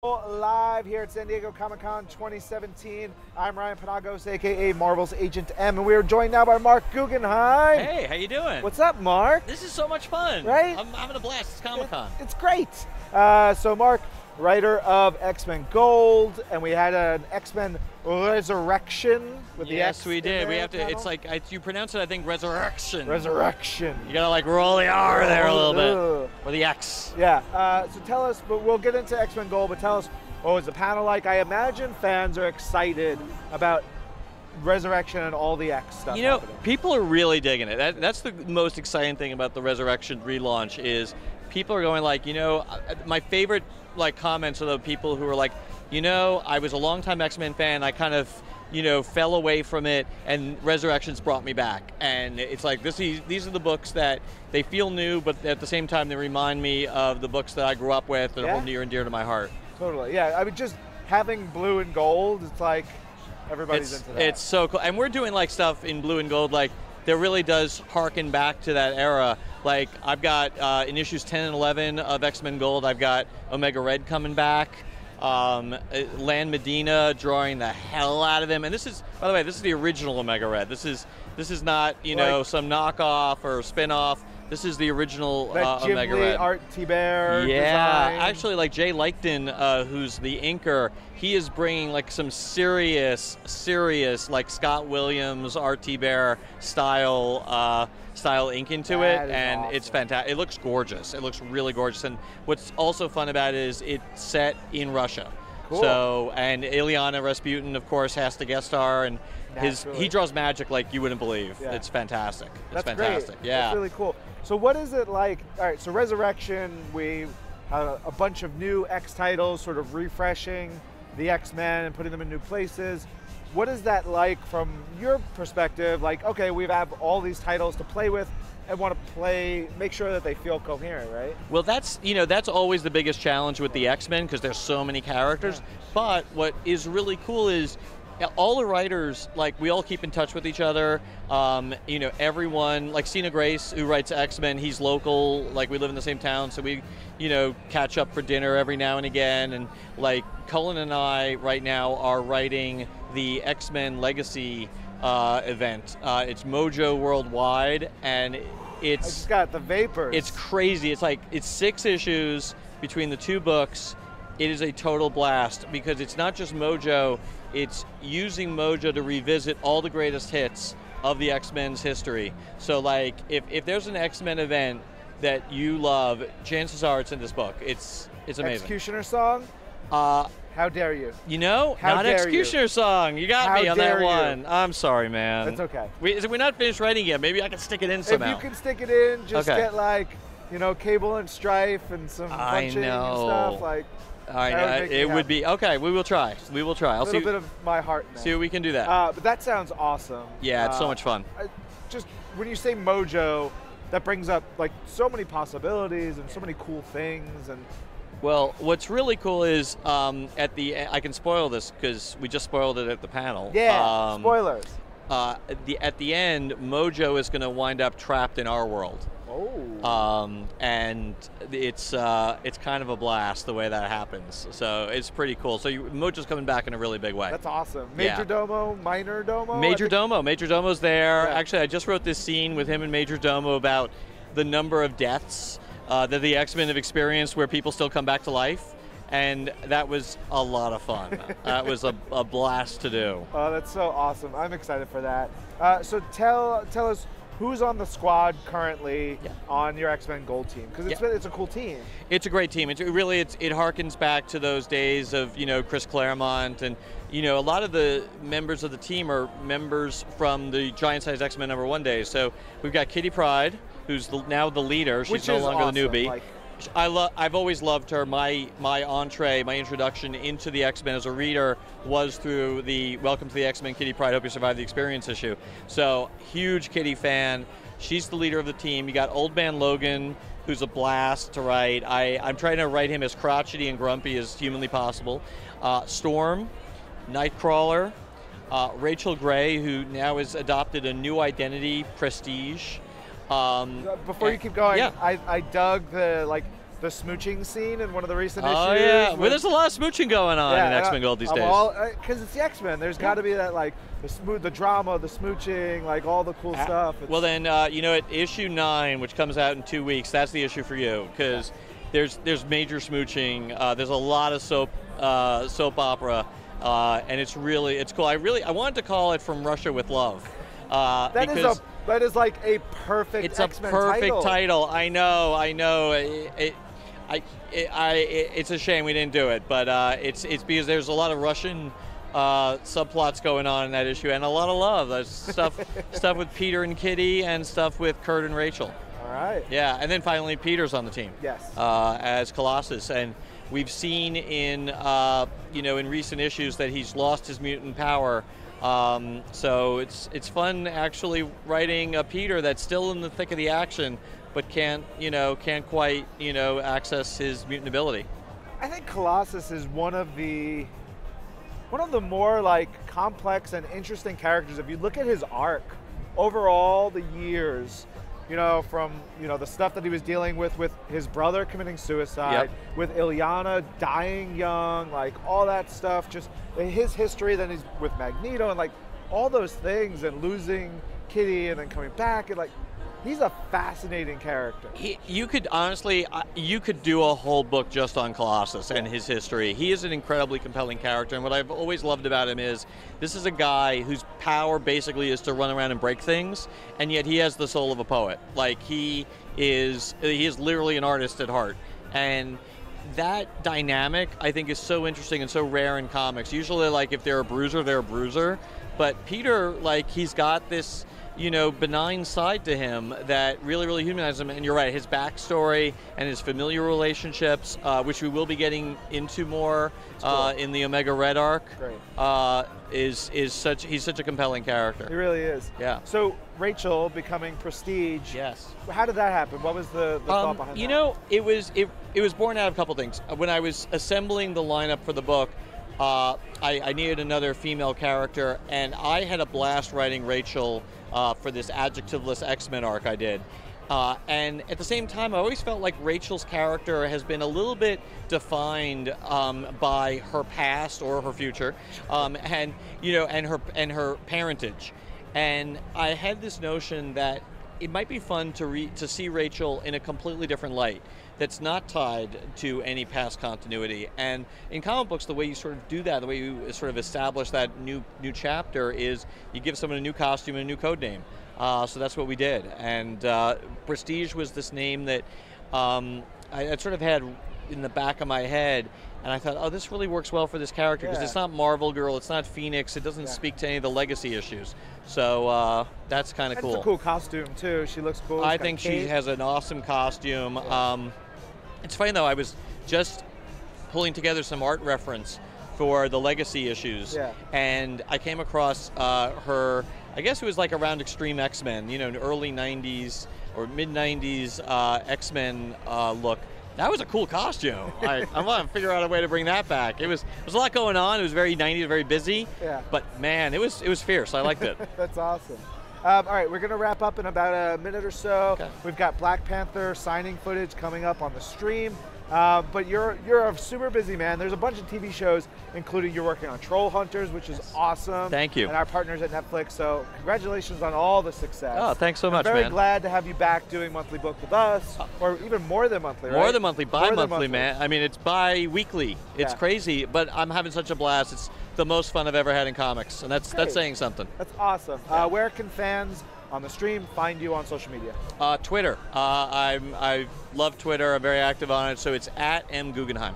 Live here at San Diego Comic-Con 2017. I'm Ryan Panagos, aka Marvel's Agent M, and we are joined now by Marc Guggenheim. Hey, how you doing? What's up, Marc? This is so much fun. Right? I'm having a blast. It's Comic-Con. It's great. So Marc, writer of X-Men Gold, and we had an X-Men Resurrection with the X. Yes, we did. We have to. It's like you pronounce it. I think Resurrection. Resurrection. You gotta like roll the R there a little bit, or the X. Yeah. So tell us, but we'll get into X-Men Gold. But tell us, what was the panel like? I imagine fans are excited about Resurrection and all the X stuff. You know, happening. people are really digging it. That's the most exciting thing about the Resurrection relaunch is people are going like, you know, my favorite like comments are the people who are like, you know, I was a longtime X-Men fan. I kind of, you know, fell away from it, and Resurrections brought me back. And it's like these are the books that they feel new, but at the same time they remind me of the books that I grew up with that are near and dear to my heart. Totally, yeah. I mean, just having blue and gold, it's like everybody's into that. It's so cool, and we're doing like stuff in blue and gold, like that really does harken back to that era. Like I've got in issues 10 and 11 of X-Men Gold, I've got Omega Red coming back. Lan Medina drawing the hell out of him, and this is, by the way, this is the original Omega Red. This is not, you know, some knockoff or spin-off. This is the original Omega Red. Art T-Bear yeah, design. actually, like Jay Leichten, who's the inker, he is bringing like some serious like Scott Williams, Art T-Bear style ink into it, and awesome. It's fantastic. It looks gorgeous. It looks really gorgeous. And what's also fun about it is it's set in Russia. Cool. So, and Ilyana Rasputin, of course, has to guest star, and he draws magic like you wouldn't believe. Yeah. It's fantastic. It's fantastic. Great. Yeah. That's really cool. So what is it like? All right, so Resurrection, we have a bunch of new X titles, sort of refreshing the X-Men and putting them in new places. What is that like from your perspective? Like, okay, we have all these titles to play with and want to make sure that they feel coherent, right? Well, that's always the biggest challenge with the X-Men because there's so many characters. Yeah. But what is really cool is all the writers, like, we all keep in touch with each other. You know, everyone, like Cena Grace, who writes X-Men, he's local, like we live in the same town, so we, you know, catch up for dinner every now and again. And like Cullen and I right now are writing the X-Men Legacy event. It's Mojo Worldwide, and I just got the vapors. It's crazy. It's 6 issues between the 2 books. It is a total blast because it's not just Mojo, it's using Mojo to revisit all the greatest hits of the X-Men's history. So like, if there's an X-Men event that you love, chances are it's in this book. It's amazing. Executioner song? How dare you? You know, not Executioner song. You got me on that one. I'm sorry, man. That's okay. We're not finished writing yet. Maybe I can stick it in somehow. If you can stick it in, just get like, you know, Cable and Strife and some punching and stuff. Like, it would be okay. We will try. We will try. I'll see a little bit of my heart in that. See what we can do that. But that sounds awesome. Yeah, it's so much fun. Just when you say Mojo, that brings up like so many possibilities and so many cool things. And well, what's really cool is at the end, I can spoil this because we just spoiled it at the panel. Yeah, spoilers. At the end, Mojo is going to wind up trapped in our world. Oh. And it's kind of a blast the way that happens. So it's pretty cool. So Mojo's coming back in a really big way. That's awesome. Major Domo, Minor Domo? Major Domo's there. Yeah. Actually, I just wrote this scene with him and Major Domo about the number of deaths that the X-Men have experienced where people still come back to life. And that was a lot of fun. That was a blast to do. Oh, that's so awesome. I'm excited for that. So tell us, who's on the squad currently on your X-Men Gold team? Because it's a cool team. It's a great team. It harkens back to those days of, you know, Chris Claremont, and, you know, a lot of the members of the team are members from the Giant Size X-Men #1 days. So we've got Kitty Pryde, who's now the leader. She's no longer the newbie. Like, I've always loved her. My introduction into the X-Men as a reader was through the Welcome to the X-Men Kitty Pryde, Hope You Survive the Experience issue. So, huge Kitty fan. She's the leader of the team. You got Old Man Logan, who's a blast to write. I'm trying to write him as crotchety and grumpy as humanly possible. Storm, Nightcrawler, Rachel Gray, who now has adopted a new identity, Prestige. Before you keep going, I dug the the smooching scene in one of the recent Oh issues. yeah, well, there's a lot of smooching going on in X-Men Gold these days. Because it's the X-Men. There's got to be that like the drama, the smooching, like all the cool stuff. Well then, you know, at issue 9, which comes out in 2 weeks, that's the issue for you because there's major smooching. There's a lot of soap opera, and it's cool. I wanted to call it From Russia with Love. That is like a perfect It's X-Men a perfect title. I know. It's a shame we didn't do it, but it's because there's a lot of Russian subplots going on in that issue, and a lot of love. There's stuff with Peter and Kitty, and stuff with Kurt and Rachel. All right. Yeah, and then finally Peter's on the team. Yes. As Colossus, and we've seen in in recent issues that he's lost his mutant power. So it's fun actually writing a Peter that's still in the thick of the action, but can't quite access his mutant ability. I think Colossus is one of the more like complex and interesting characters. If you look at his arc over all the years, from the stuff that he was dealing with his brother committing suicide, with Illyana dying young, like all that stuff, just his history, then he's with Magneto and like all those things, and losing Kitty and then coming back, and like he's a fascinating character. You could honestly, you could do a whole book just on Colossus and his history. He is an incredibly compelling character, and what I've always loved about him is this is a guy whose power basically is to run around and break things, and yet he has the soul of a poet. Like he is literally an artist at heart, and that dynamic I think is so interesting and so rare in comics. Usually, like if they're a bruiser, they're a bruiser, but Peter, like he's got this benign side to him that really, really humanizes him. And you're right, his backstory and his familiar relationships, which we will be getting into more in the Omega Red arc, he's such a compelling character. He really is. Yeah. So Rachel becoming Prestige. Yes. How did that happen? What was the thought behind that? It was born out of a couple things. When I was assembling the lineup for the book, I needed another female character, and I had a blast writing Rachel for this adjectiveless X-Men arc I did. And at the same time, I always felt like Rachel's character has been a little bit defined by her past or her future, and her parentage. And I had this notion that it might be fun to see Rachel in a completely different light that's not tied to any past continuity. And in comic books, the way you sort of do that, the way you sort of establish that new chapter is you give someone a new costume and a new code name. So that's what we did. And Prestige was this name that I sort of had in the back of my head, and I thought, oh, this really works well for this character because it's not Marvel Girl, it's not Phoenix, it doesn't speak to any of the legacy issues. So that's kind of cool. It's a cool costume too. She looks cool. I think she has an awesome costume. Yeah. It's funny though, I was just pulling together some art reference for the legacy issues, and I came across her, I guess it was like around Extreme X-Men, early 90s or mid 90s X-Men look. That was a cool costume. I want to figure out a way to bring that back. It was a lot going on. It was very 90s, very busy. Yeah. But man, it was fierce. I liked it. That's awesome. All right, we're going to wrap up in about a minute or so. Okay. We've got Black Panther signing footage coming up on the stream. But you're a super busy man. There's a bunch of TV shows, including you're working on Troll Hunters, which is awesome. Thank you. And our partners at Netflix. So congratulations on all the success. Oh, thanks so much, I'm man. very glad to have you back doing monthly book with us, or even more than monthly, right? More than monthly, bi-monthly, man. I mean, it's bi-weekly. It's crazy, but I'm having such a blast. It's the most fun I've ever had in comics, and that's saying something. That's awesome. Where can fans on the stream find you on social media? Twitter. I love Twitter. I'm very active on it, so it's at @mguggenheim.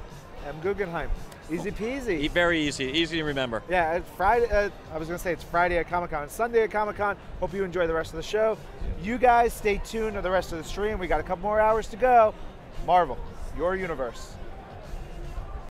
@mguggenheim. Easy peasy. Very easy. Easy to remember. Yeah, it's Friday. I was going to say it's Friday at Comic-Con. Sunday at Comic-Con. Hope you enjoy the rest of the show. You guys stay tuned to the rest of the stream. We got a couple more hours to go. Marvel, your universe.